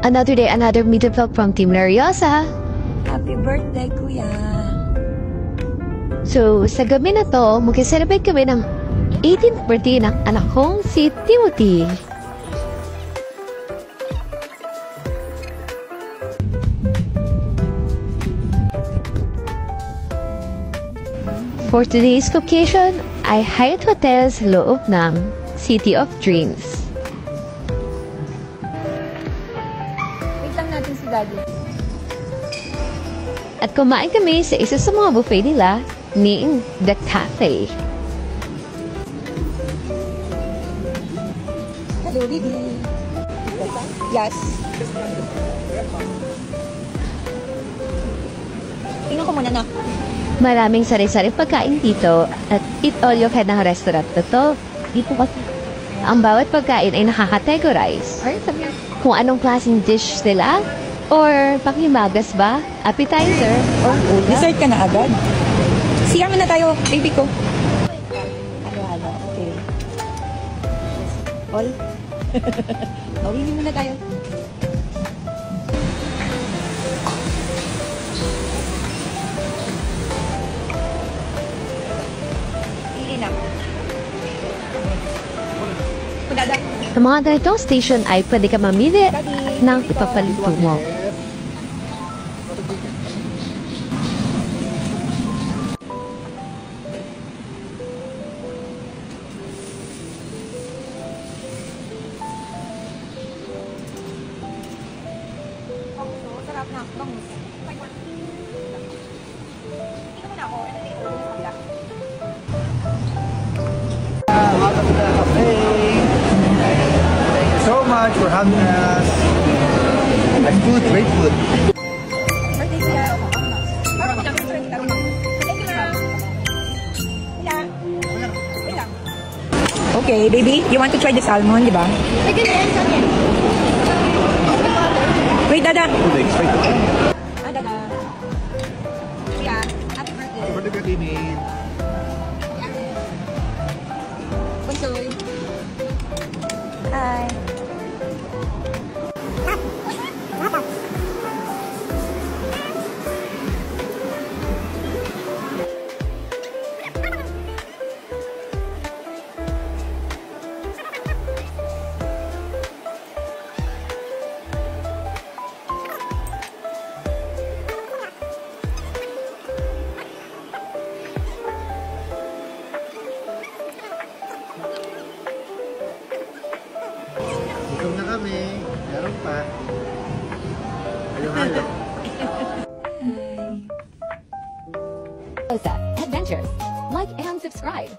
Another day, another meet vlog from Team Lariosa. Happy birthday, Kuya! So, sa gabi na to, mag-celebrate kami ng 18th birthday ng anak kong si Timothy. For today's occasion, ay Hyatt Hotel sa loob ng City of Dreams. Wait lang natin si Daddy. At kumain kami sa isa sa mga buffet nila, ni The Cafe. Hello, Didi. Yes. Tingnan ko muna na. Maraming sari-sari pagkain dito at eat all you can ng restaurant na to. Dito kasi ang bawat pagkain ay nakakategorize. Kung anong klaseng dish sila or panghimagas ba, appetizer or ulam. Dessert ka na agad? CR muna tayo, baby ko. Halo-halo, okay. All? Mawili muna tayo. Sa mga ganitong station ay pwede ka mamili ng ipapaluto mo. Sarap na. Bangus. Ito muna ako. Welcome to the cafe. Thank you so much for having us. And food, great food. Birthday siya. Thank you, ma'am. Okay, baby, you want to try the salmon, di ba? Wait, Dada. Dada. Yeah, happy birthday. Happy birthday, baby. Bunsoy. Hi. Gutom na kami. Meron pa. Halo-halo. Adventures. Like and subscribe.